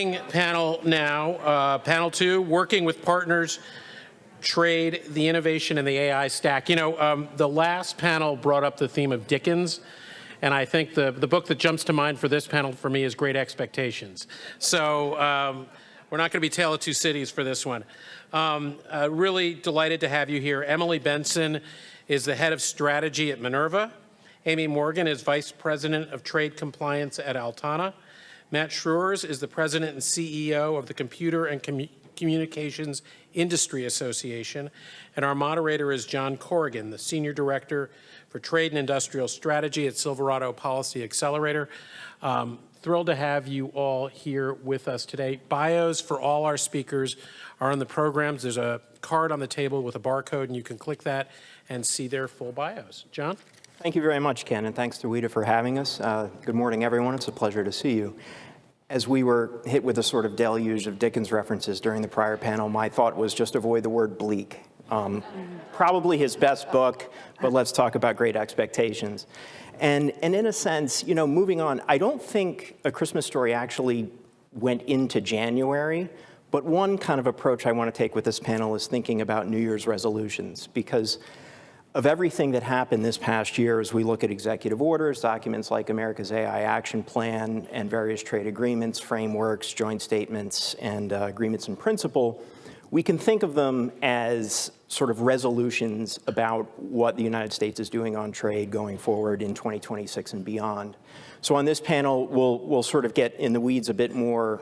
Panel now, panel 2, working with partners, trade, the innovation, and the AI stack. You know, the last panel brought up the theme of Dickens, and I think the book that jumps to mind for this panel for me is Great Expectations. So we're not going to be Tale of Two Cities for this one. Really delighted to have you here. Emily Benson is the head of strategy at Minerva. Amy Morgan is vice president of trade compliance at Altana. Matt Schruers is the president and CEO of the Computer and Communications Industry Association. And our moderator is John Corrigan, the senior director for trade and industrial strategy at Silverado Policy Accelerator. Thrilled to have you all here with us today. Bios for all our speakers are on the programs. There's a card on the table with a barcode, and you can click that and see their full bios. John? Thank you very much, Ken, and thanks to Wida for having us. Good morning, everyone. It's a pleasure to see you. As we were hit with a sort of deluge of Dickens references during the prior panel, my thought was just avoid the word bleak. Probably his best book, but let's talk about Great Expectations. And in a sense, you know, moving on, I don't think A Christmas Story actually went into January, but one kind of approach I want to take with this panel is thinking about New Year's resolutions, because of everything that happened this past year as we look at executive orders, documents like America's AI Action Plan, and various trade agreements, frameworks, joint statements, and agreements in principle, we can think of them as sort of resolutions about what the United States is doing on trade going forward in 2026 and beyond. So on this panel, we'll sort of get in the weeds a bit more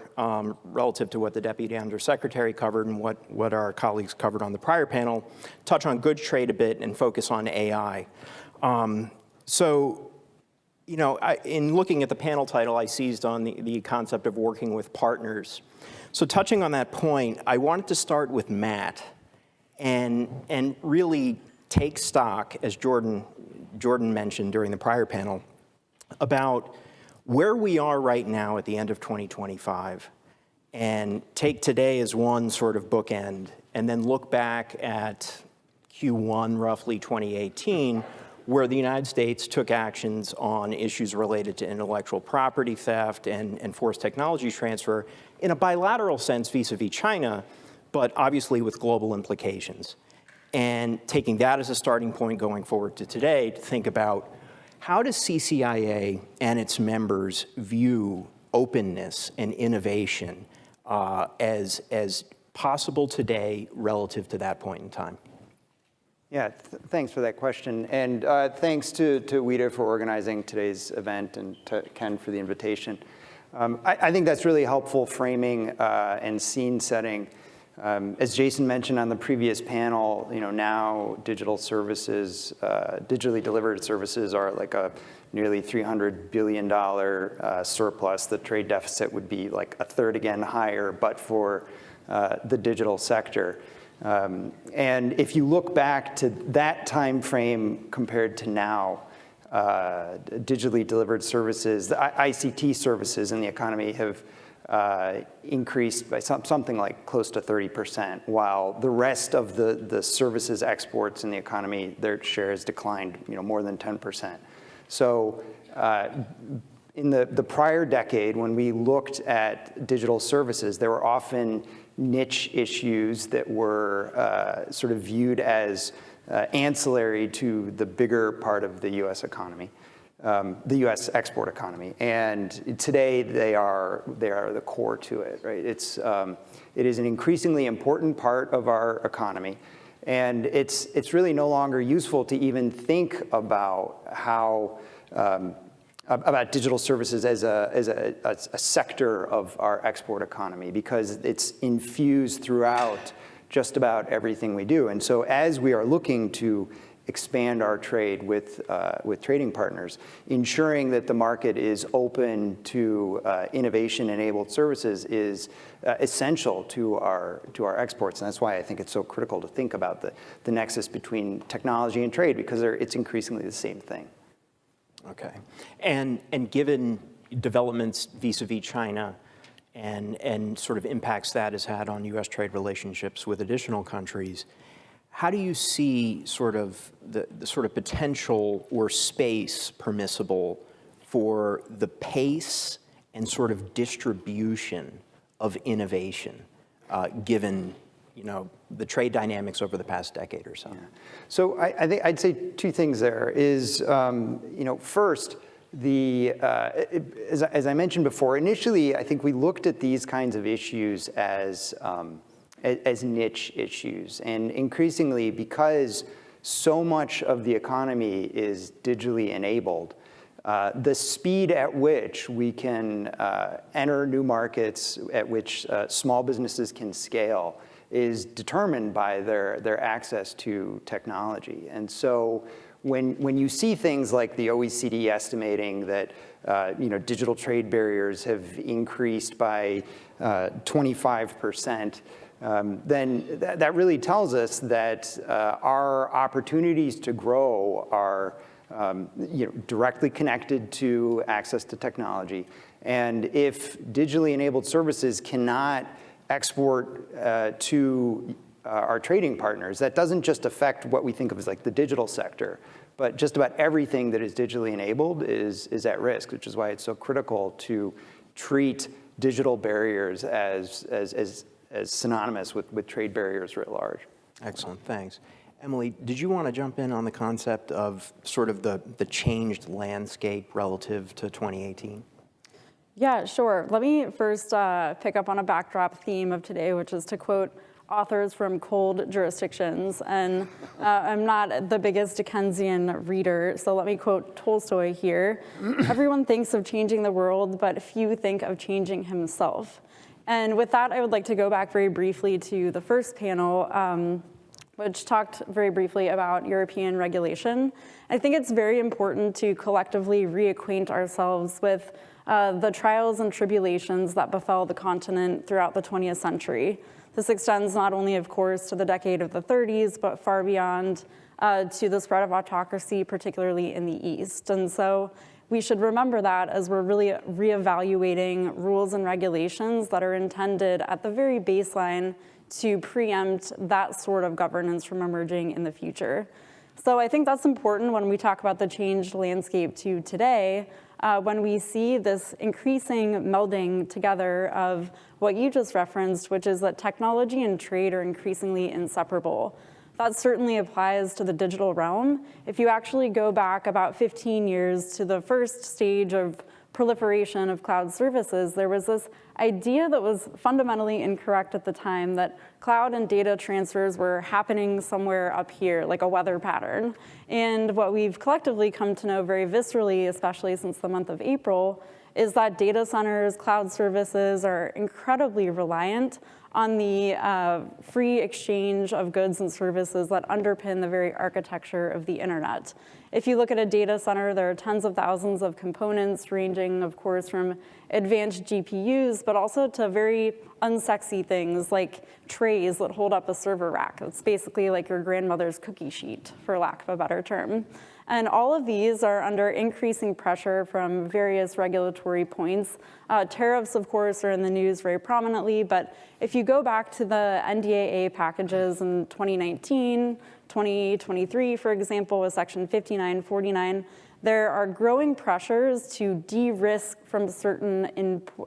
relative to what the Deputy Undersecretary covered and what our colleagues covered on the prior panel, touch on goods trade a bit and focus on AI. So, you know, in looking at the panel title, I seized on the concept of working with partners. So touching on that point, I wanted to start with Matt and really take stock, as Jordan mentioned during the prior panel, about where we are right now at the end of 2025 and take today as one sort of bookend and then look back at Q1 roughly 2018 where the United States took actions on issues related to intellectual property theft and forced technology transfer in a bilateral sense vis-a-vis China, but obviously with global implications. And taking that as a starting point going forward to today to think about how does CCIA and its members view openness and innovation as possible today relative to that point in time? Yeah, thanks for that question. And thanks to Wida for organizing today's event and to Ken for the invitation. I think that's really helpful framing and scene setting. As Jason mentioned on the previous panel, you know, now digital services, digitally delivered services are like a nearly $300 billion surplus. The trade deficit would be like a third again higher, but for the digital sector. And if you look back to that time frame compared to now, digitally delivered services, the ICT services in the economy have increased by something like close to 30%, while the rest of the services exports in the economy, their share has declined, you know, more than 10%. So in the prior decade, when we looked at digital services, there were often niche issues that were sort of viewed as ancillary to the bigger part of the U.S. economy. The U.S. export economy, and today they are the core to it. Right? It is an increasingly important part of our economy, and it's really no longer useful to even think about how about digital services as a sector of our export economy, because it's infused throughout just about everything we do. And so as we are looking to expand our trade with trading partners, ensuring that the market is open to innovation-enabled services is essential to our exports. And that's why I think it's so critical to think about the nexus between technology and trade, because it's increasingly the same thing. Okay. And given developments vis-a-vis China and sort of impacts that has had on U.S. trade relationships with additional countries, how do you see sort of the sort of potential or space permissible for the pace and sort of distribution of innovation, given the trade dynamics over the past decade or so? Yeah. So I think I'd say two things there is, first, as I mentioned before, initially, I think we looked at these kinds of issues as niche issues. And increasingly, because so much of the economy is digitally enabled, the speed at which we can enter new markets, at which small businesses can scale, is determined by their access to technology. And so when you see things like the OECD estimating that digital trade barriers have increased by 25%, then that really tells us that our opportunities to grow are directly connected to access to technology. And if digitally enabled services cannot export to our trading partners, that doesn't just affect what we think of as like the digital sector, but just about everything that is digitally enabled is at risk, which is why it's so critical to treat digital barriers as synonymous with trade barriers writ large. Excellent, thanks. Emily, did you want to jump in on the concept of sort of the changed landscape relative to 2018? Yeah, sure. Let me first pick up on a backdrop theme of today, which is to quote authors from cold jurisdictions. And I'm not the biggest Dickensian reader, so let me quote Tolstoy here. Everyone thinks of changing the world, but few think of changing himself. And with that, I would like to go back very briefly to the first panel, which talked very briefly about European regulation. I think it's very important to collectively reacquaint ourselves with the trials and tribulations that befell the continent throughout the 20th century. This extends not only, of course, to the decade of the 30s, but far beyond to the spread of autocracy, particularly in the East. And so we should remember that as we're really reevaluating rules and regulations that are intended at the very baseline to preempt that sort of governance from emerging in the future. So I think that's important when we talk about the changed landscape to today, when we see this increasing melding together of what you just referenced, which is that technology and trade are increasingly inseparable. That certainly applies to the digital realm. If you actually go back about 15 years to the first stage of proliferation of cloud services, there was this idea that was fundamentally incorrect at the time that cloud and data transfers were happening somewhere up here, like a weather pattern. And what we've collectively come to know very viscerally, especially since the month of April, is that data centers, cloud services are incredibly reliant on the free exchange of goods and services that underpin the very architecture of the internet. If you look at a data center, there are tens of thousands of components ranging, of course, from advanced GPUs, but also to very unsexy things like trays that hold up a server rack. It's basically like your grandmother's cookie sheet, for lack of a better term. And all of these are under increasing pressure from various regulatory points. Tariffs, of course, are in the news very prominently, but if you go back to the NDAA packages in 2019, 2023, for example, with Section 5949, there are growing pressures to de-risk from certain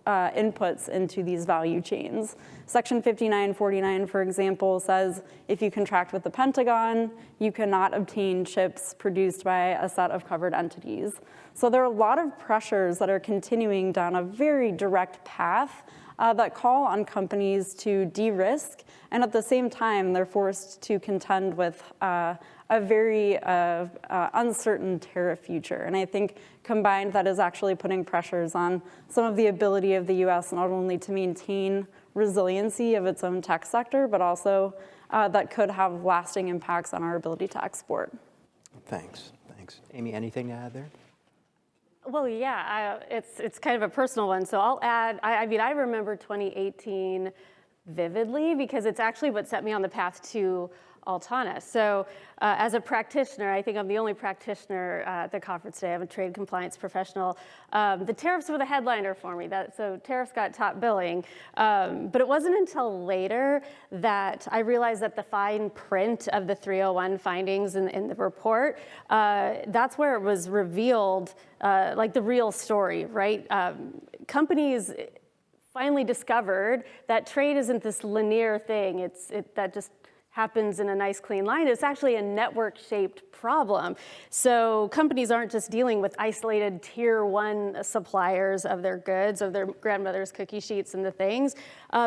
inputs into these value chains. Section 5949, for example, says if you contract with the Pentagon, you cannot obtain chips produced by a set of covered entities. So there are a lot of pressures that are continuing down a very direct path that call on companies to de-risk, and at the same time, they're forced to contend with a very uncertain tariff future. And I think combined, that is actually putting pressures on some of the ability of the US not only to maintain resiliency of its own tech sector, but also that could have lasting impacts on our ability to export. Thanks. Amy, anything to add there? Well, yeah, it's kind of a personal one. So I'll add, I mean, I remember 2018 vividly because it's actually what set me on the path to Altana. So as a practitioner, I think I'm the only practitioner at the conference today. I'm a trade compliance professional. The tariffs were the headliner for me. So tariffs got top billing. But it wasn't until later that I realized that the fine print of the 301 findings in the report, that's where it was revealed, like the real story, right? Companies finally discovered that trade isn't this linear thing. That just happens in a nice clean line. It's actually a network-shaped problem. So companies aren't just dealing with isolated tier 1 suppliers of their goods, of their grandmother's cookie sheets and the things.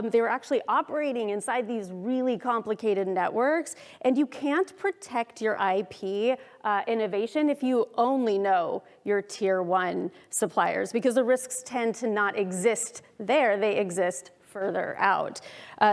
They were actually operating inside these really complicated networks, and you can't protect your IP innovation if you only know your tier 1 suppliers, because the risks tend to not exist there, they exist further out.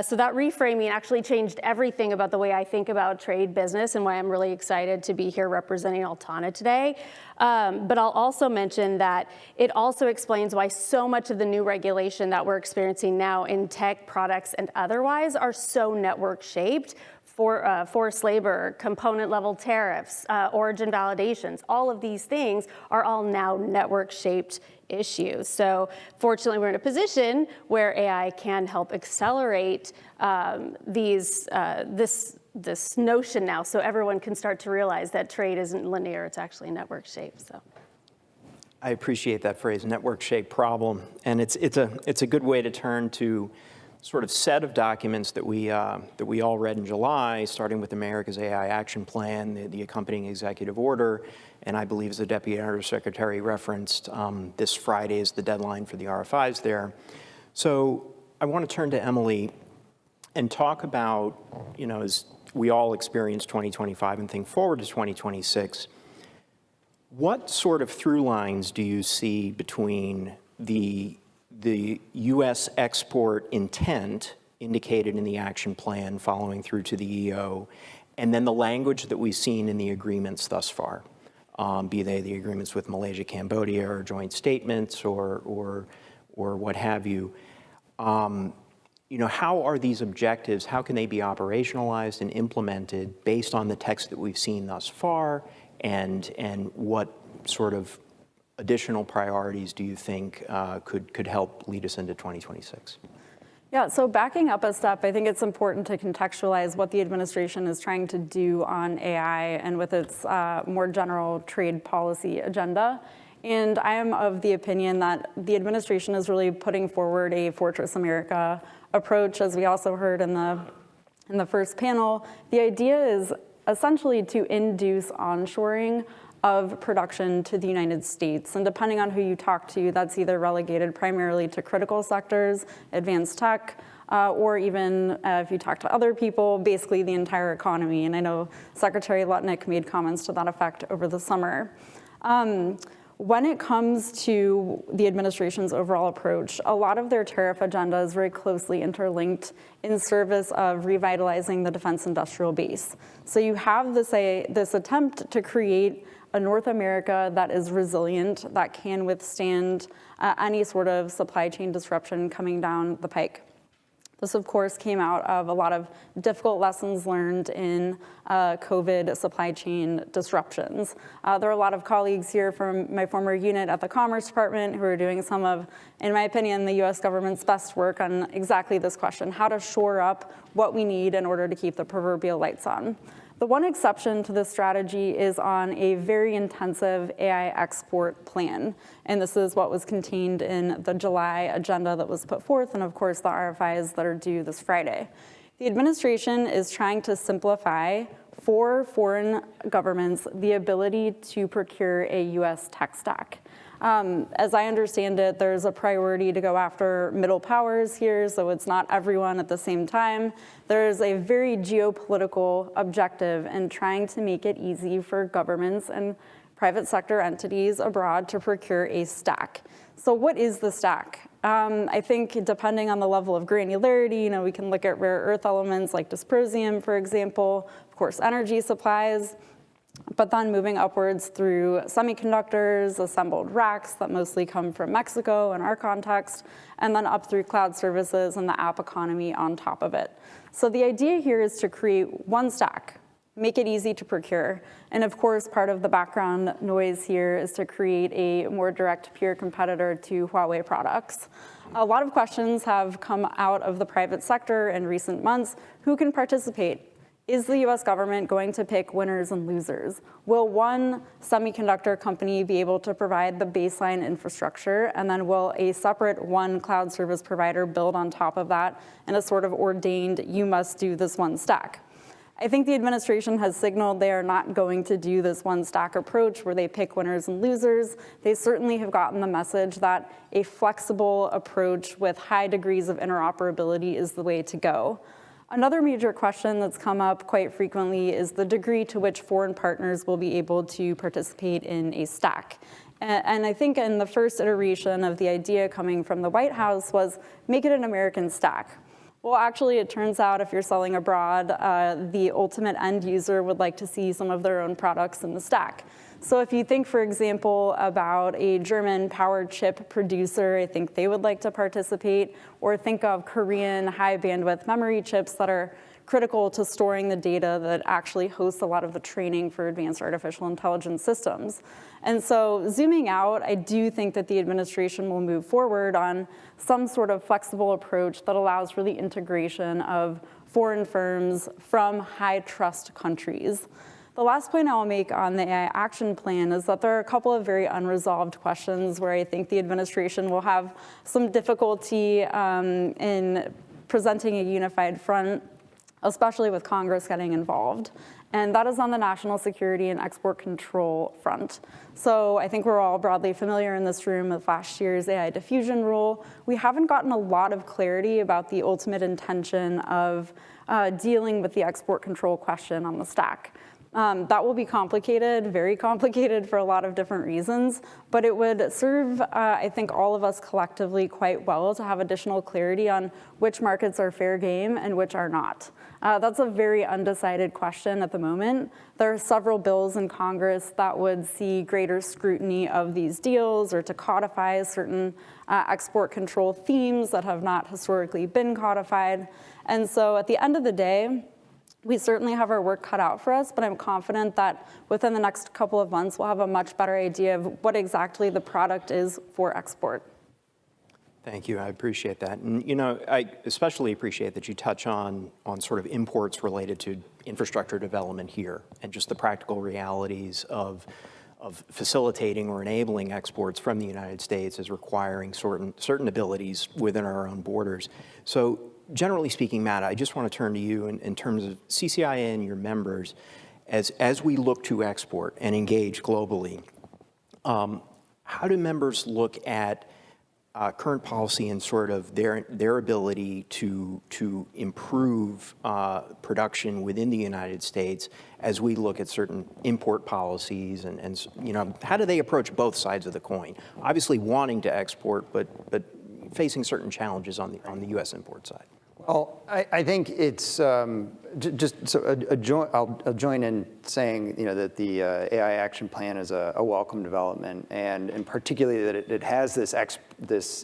So that reframing actually changed everything about the way I think about trade business and why I'm really excited to be here representing Altana today. But I'll also mention that it also explains why so much of the new regulation that we're experiencing now in tech products and otherwise are so network shaped. For forced labor, component level tariffs, origin validations, all of these things are all now network shaped issues. So fortunately, we're in a position where AI can help accelerate this notion now, so everyone can start to realize that trade isn't linear, it's actually network shaped. So I appreciate that phrase, network-shaped problem, and it's a good way to turn to sort of set of documents that we all read in July, starting with America's AI Action Plan, the accompanying executive order, and I believe, as the Deputy Undersecretary referenced, this Friday is the deadline for the RFIs there. So I want to turn to Emily and talk about, as we all experience 2025 and think forward to 2026, what sort of through lines do you see between the U.S. export intent indicated in the action plan following through to the EO, and then the language that we've seen in the agreements thus far, be they the agreements with Malaysia, Cambodia, or joint statements, or what have you. How are these objectives, how can they be operationalized and implemented based on the text that we've seen thus far, and what sort of additional priorities do you think could help lead us into 2026? Yeah, so backing up a step, I think it's important to contextualize what the administration is trying to do on AI and with its more general trade policy agenda. And I am of the opinion that the administration is really putting forward a Fortress America approach, as we also heard in the first panel. The idea is essentially to induce onshoring of production to the United States. And depending on who you talk to, that's either relegated primarily to critical sectors, advanced tech, or even if you talk to other people, basically the entire economy. And I know Secretary Lutnick made comments to that effect over the summer. When it comes to the administration's overall approach, a lot of their tariff agenda is very closely interlinked in service of revitalizing the defense industrial base. So you have this attempt to create a North America that is resilient, that can withstand any sort of supply chain disruption coming down the pike. This, of course, came out of a lot of difficult lessons learned in COVID supply chain disruptions. There are a lot of colleagues here from my former unit at the Commerce Department who are doing some of, in my opinion, the US government's best work on exactly this question, how to shore up what we need in order to keep the proverbial lights on. The one exception to this strategy is on a very intensive AI export plan. And this is what was contained in the July agenda that was put forth, and of course the RFIs that are due this Friday. The administration is trying to simplify for foreign governments the ability to procure a US tech stack. As I understand it, there's a priority to go after middle powers here, so it's not everyone at the same time. There's a very geopolitical objective in trying to make it easy for governments and private sector entities abroad to procure a stack. So what is the stack? I think depending on the level of granularity, we can look at rare earth elements like dysprosium, for example, of course, energy supplies, but then moving upwards through semiconductors, assembled racks that mostly come from Mexico in our context, and then up through cloud services and the app economy on top of it. So the idea here is to create one stack, make it easy to procure. And of course, part of the background noise here is to create a more direct peer competitor to Huawei products. A lot of questions have come out of the private sector in recent months. Who can participate? Is the US government going to pick winners and losers? Will one semiconductor company be able to provide the baseline infrastructure, and then will a separate one cloud service provider build on top of that in a sort of ordained, you must do this one stack? I think the administration has signaled they are not going to do this one stack approach where they pick winners and losers. They certainly have gotten the message that a flexible approach with high degrees of interoperability is the way to go. Another major question that's come up quite frequently is the degree to which foreign partners will be able to participate in a stack. And I think in the first iteration of the idea coming from the White House was make it an American stack. Well, actually, it turns out if you're selling abroad, the ultimate end user would like to see some of their own products in the stack. So if you think, for example, about a German power chip producer, I think they would like to participate, or think of Korean high bandwidth memory chips that are critical to storing the data that actually hosts a lot of the training for advanced artificial intelligence systems. And so zooming out, I do think that the administration will move forward on some sort of flexible approach that allows for the integration of foreign firms from high trust countries. The last point I'll make on the AI action plan is that there are a couple of very unresolved questions where I think the administration will have some difficulty in presenting a unified front, especially with Congress getting involved. And that is on the national security and export control front. So I think we're all broadly familiar in this room with last year's AI diffusion rule. We haven't gotten a lot of clarity about the ultimate intention of dealing with the export control question on the stack. That will be complicated, very complicated for a lot of different reasons, but it would serve, I think, all of us collectively quite well to have additional clarity on which markets are fair game and which are not. That's a very undecided question at the moment. There are several bills in Congress that would see greater scrutiny of these deals or to codify certain export control themes that have not historically been codified. And so at the end of the day, we certainly have our work cut out for us, but I'm confident that within the next couple of months, we'll have a much better idea of what exactly the product is for export. Thank you. I appreciate that. And I especially appreciate that you touch on sort of imports related to infrastructure development here and just the practical realities of facilitating or enabling exports from the United States as requiring certain abilities within our own borders. So generally speaking, Matt, I just want to turn to you in terms of CCIA and your members as we look to export and engage globally. How do members look at current policy and sort of their ability to improve production within the United States as we look at certain import policies and how do they approach both sides of the coin? Obviously wanting to export, but facing certain challenges on the U.S. import side. Well, I think it's I'll join in saying that the AI action plan is a welcome development, and particularly that it has this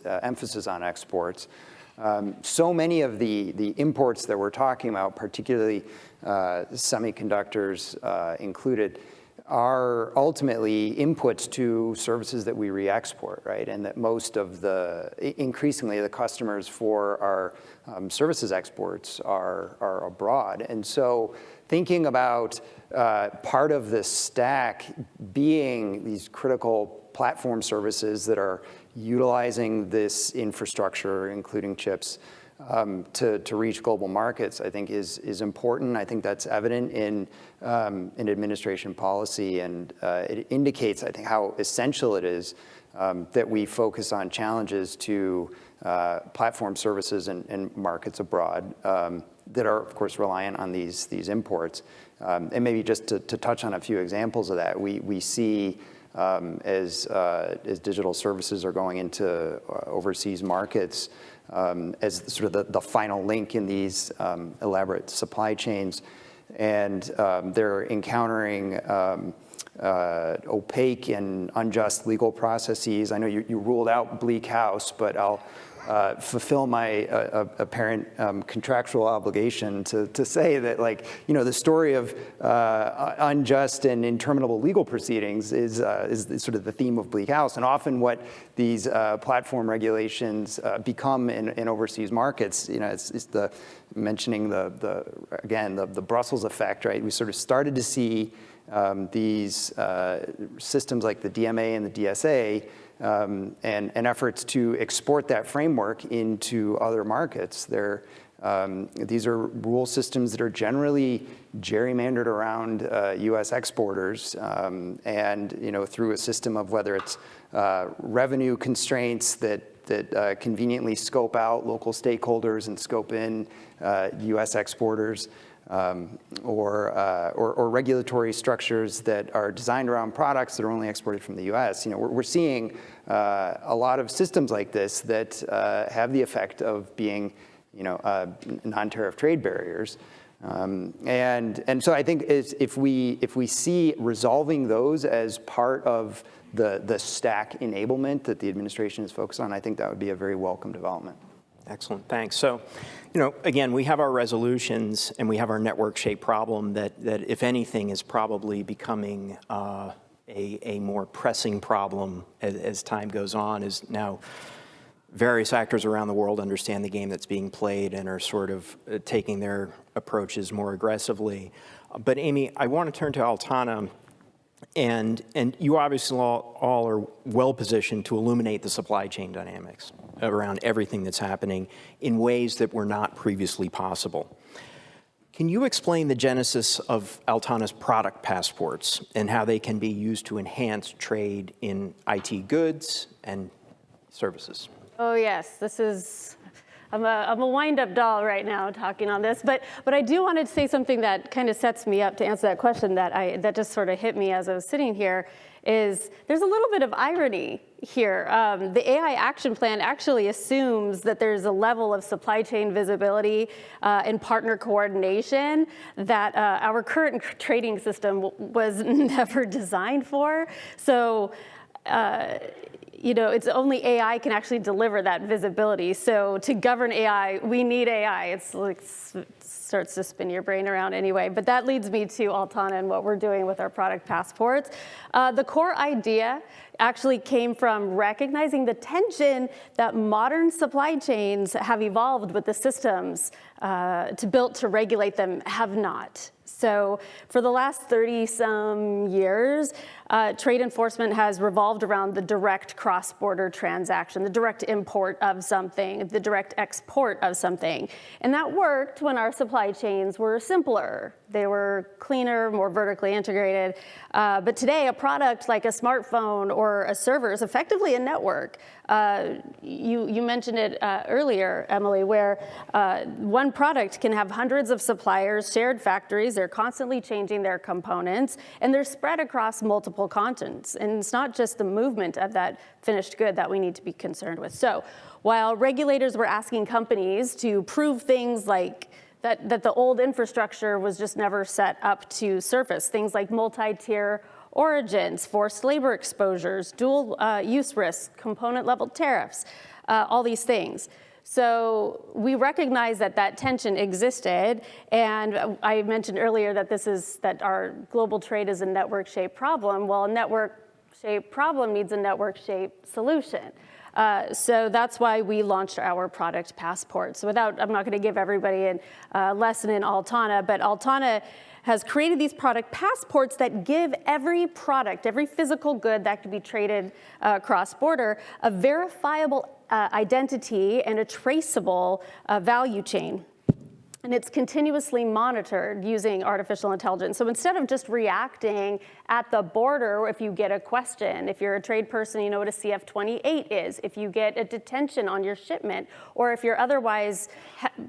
emphasis on exports. So many of the imports that we're talking about, particularly semiconductors included, are ultimately inputs to services that we re-export, right? And that most of increasingly the customers for our services exports are abroad. And so thinking about part of the stack being these critical platform services that are utilizing this infrastructure, including chips, to reach global markets, I think is important. I think that's evident in administration policy, and it indicates, I think, how essential it is that we focus on challenges to platform services and markets abroad that are, of course, reliant on these imports. And maybe just to touch on a few examples of that, we see as digital services are going into overseas markets, as sort of the final link in these elaborate supply chains. And they're encountering opaque and unjust legal processes. I know you ruled out Bleak House, but I'll fulfill my apparent contractual obligation to say that, like, the story of unjust and interminable legal proceedings is sort of the theme of Bleak House. And often what these platform regulations become in overseas markets, it's mentioning the Brussels effect, right? We sort of started to see these systems like the DMA and the DSA and efforts to export that framework into other markets. These are rule systems that are generally gerrymandered around U.S. exporters, and through a system of whether it's revenue constraints that conveniently scope out local stakeholders and scope in U.S. exporters. Or regulatory structures that are designed around products that are only exported from the U.S. We're seeing a lot of systems like this that have the effect of being, non-tariff trade barriers. And so I think if we see resolving those as part of the stack enablement that the administration is focused on, I think that would be a very welcome development. Excellent, thanks. So, again, we have our resolutions and we have our network shape problem that if anything, is probably becoming a more pressing problem as time goes on, as now various actors around the world understand the game that's being played and are sort of taking their approaches more aggressively. But Amy, I want to turn to Altana. And you obviously all are well positioned to illuminate the supply chain dynamics around everything that's happening in ways that were not previously possible. Can you explain the genesis of Altana's product passports and how they can be used to enhance trade in IT goods and services? Oh yes, I'm a wind-up doll right now talking on this, but I do want to say something that kind of sets me up to answer that question that just sort of hit me as I was sitting here. Is there's a little bit of irony here. The AI action plan actually assumes that there's a level of supply chain visibility and partner coordination that our current trading system was never designed for. So. It's only AI can actually deliver that visibility. So to govern AI, we need AI. It's like starts to spin your brain around anyway. But that leads me to Altana and what we're doing with our product passports. The core idea actually came from recognizing the tension that modern supply chains have evolved with the systems built to regulate them have not. So for the last 30-some years, trade enforcement has revolved around the direct cross-border transaction, the direct import of something, the direct export of something. And that worked when our supply chains were simpler. They were cleaner, more vertically integrated. But today, a product like a smartphone or a server is effectively a network. You mentioned it earlier, Emily, where one product can have hundreds of suppliers, shared factories. They're constantly changing their components, and they're spread across multiple continents. And it's not just the movement of that finished good that we need to be concerned with. So while regulators were asking companies to prove things like that the old infrastructure was just never set up to surface, things like multi-tier origins, forced labor exposures, dual use risks, component-level tariffs, all these things. So we recognize that tension existed, and I mentioned earlier that our global trade is a network-shaped problem. Well, a network-shaped problem needs a network-shaped solution. So that's why we launched our product passport. So I'm not going to give everybody a lesson in Altana, but Altana has created these product passports that give every product, every physical good that can be traded cross-border, a verifiable identity and a traceable value chain. And it's continuously monitored using artificial intelligence. So instead of just reacting at the border, if you get a question, if you're a trade person, you know what a CF-28 is, if you get a detention on your shipment, or if you're otherwise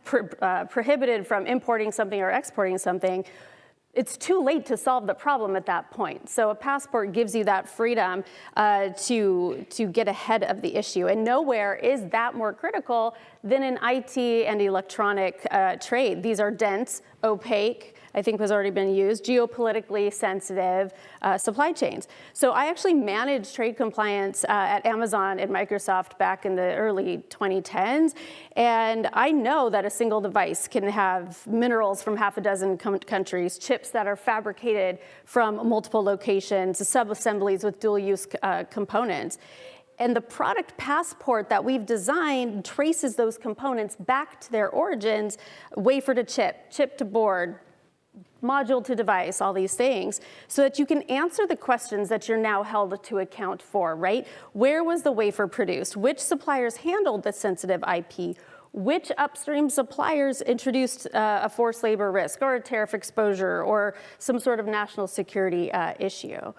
prohibited from importing something or exporting something, it's too late to solve the problem at that point. So a passport gives you that freedom to get ahead of the issue. And nowhere is that more critical than in IT and electronic trade. These are dense, opaque, I think has already been used, geopolitically sensitive supply chains. So I actually managed trade compliance at Amazon and Microsoft back in the early 2010s. And I know that a single device can have minerals from half a dozen countries, chips that are fabricated from multiple locations, sub-assemblies with dual-use components. And the product passport that we've designed traces those components back to their origins, wafer to chip, chip to board, module to device, all these things, so that you can answer the questions that you're now held to account for, right? Where was the wafer produced? Which suppliers handled the sensitive IP? Which upstream suppliers introduced a forced labor risk or a tariff exposure or some sort of national security issue?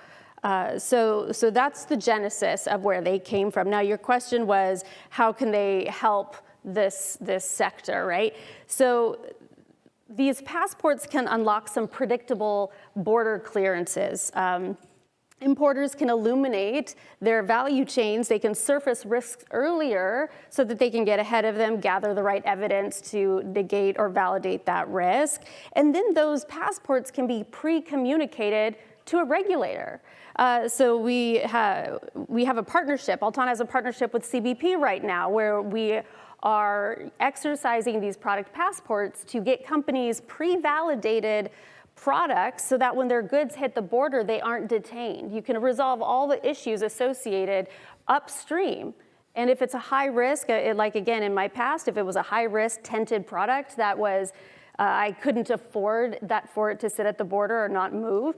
So that's the genesis of where they came from. Now, your question was, how can they help this sector, right? So these passports can unlock some predictable border clearances. Importers can illuminate their value chains. They can surface risks earlier so that they can get ahead of them, gather the right evidence to negate or validate that risk. And then those passports can be pre-communicated to a regulator. So we have a partnership. Altana has a partnership with CBP right now where we are exercising these product passports to get companies pre-validated products so that when their goods hit the border, they aren't detained. You can resolve all the issues associated upstream. And if it's a high risk, like again in my past, if it was a high risk tinted product that was I couldn't afford that for it to sit at the border or not move,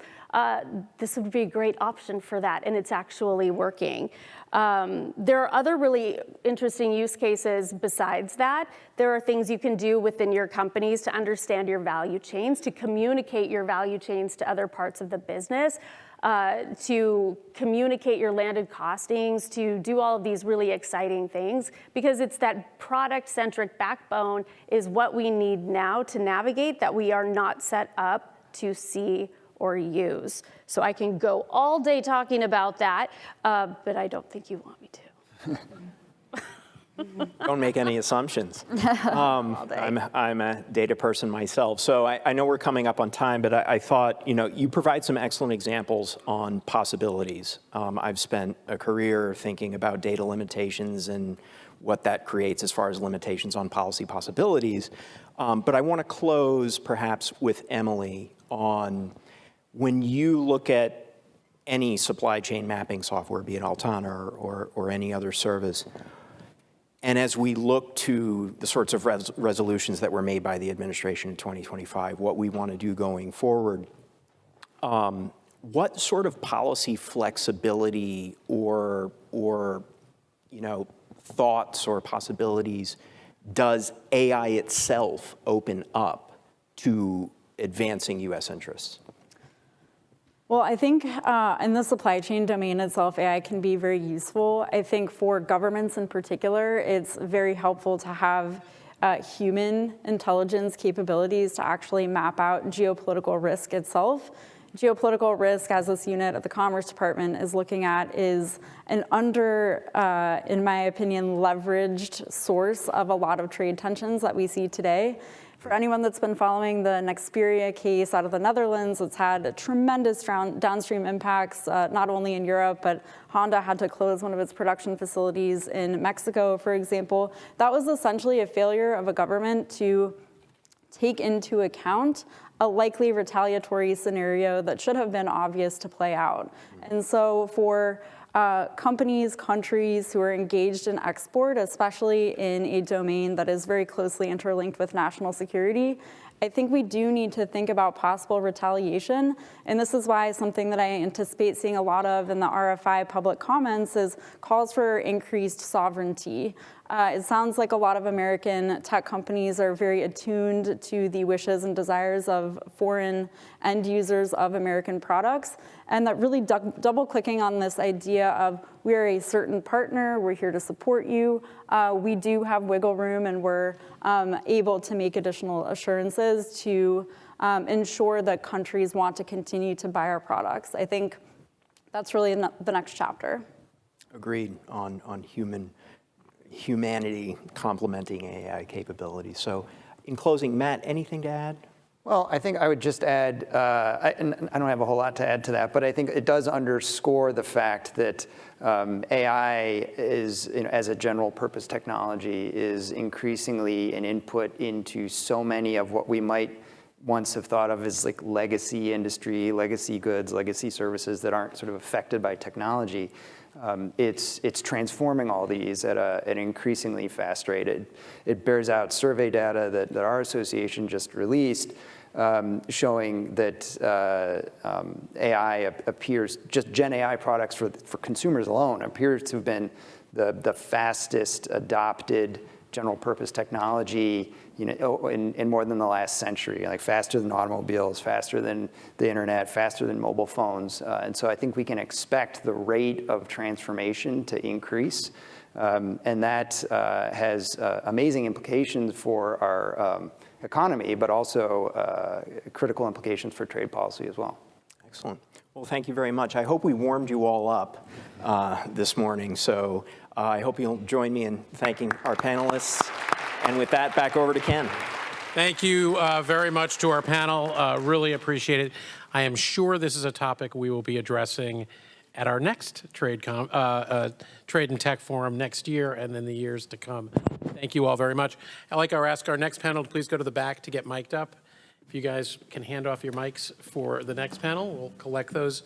this would be a great option for that, and it's actually working. There are other really interesting use cases besides that. There are things you can do within your companies to understand your value chains, to communicate your value chains to other parts of the business, to communicate your landed costings, to do all of these really exciting things, because it's that product-centric backbone is what we need now to navigate that we are not set up to see or use. So I can go all day talking about that, but I don't think you want me to. Don't make any assumptions. I'm a data person myself, so I know we're coming up on time, but I thought, you provide some excellent examples on possibilities. I've spent a career thinking about data limitations and what that creates as far as limitations on policy possibilities. But I want to close perhaps with Emily on when you look at any supply chain mapping software, be it Altana or any other service, and as we look to the sorts of resolutions that were made by the administration in 2025, what we want to do going forward, what sort of policy flexibility or thoughts or possibilities does AI itself open up to advancing U.S. interests? Well, I think in the supply chain domain itself, AI can be very useful. I think for governments in particular, it's very helpful to have human intelligence capabilities to actually map out geopolitical risk itself. Geopolitical risk, as this unit of the Commerce Department is looking at, is an in my opinion, leveraged source of a lot of trade tensions that we see today. For anyone that's been following the Nexperia case out of the Netherlands, it's had tremendous downstream impacts, not only in Europe, but Honda had to close one of its production facilities in Mexico, for example. That was essentially a failure of a government to take into account a likely retaliatory scenario that should have been obvious to play out. And so for companies, countries who are engaged in export, especially in a domain that is very closely interlinked with national security, I think we do need to think about possible retaliation. And this is why something that I anticipate seeing a lot of in the RFI public comments is calls for increased sovereignty. It sounds like a lot of American tech companies are very attuned to the wishes and desires of foreign end users of American products, and that really double clicking on this idea of we are a certain partner, we're here to support you, we do have wiggle room, and we're able to make additional assurances to ensure that countries want to continue to buy our products. I think that's really the next chapter. Agreed on humanity complementing AI capabilities. So in closing, Matt, anything to add? Well, I think I would just add, and I don't have a whole lot to add to that, but I think it does underscore the fact that AI is, as a general purpose technology, is increasingly an input into so many of what we might once have thought of as like legacy industry, legacy goods, legacy services that aren't sort of affected by technology. It's transforming all these at an increasingly fast rate. It bears out survey data that our association just released, showing that AI appears, just Gen AI products for consumers alone, appears to have been the fastest adopted general purpose technology, in more than the last century, like faster than automobiles, faster than the internet, faster than mobile phones. And so I think we can expect the rate of transformation to increase. And that has amazing implications for our economy, but also critical implications for trade policy as well. Excellent. Well, thank you very much. I hope we warmed you all up this morning. So I hope you'll join me in thanking our panelists. And with that, back over to Ken. Thank you very much to our panel. Really appreciate it. I am sure this is a topic we will be addressing at our next Trade and Tech Forum next year and then the years to come. Thank you all very much. I'd like to ask our next panel to please go to the back to get mic'd up. If you guys can hand off your mics for the next panel, we'll collect those.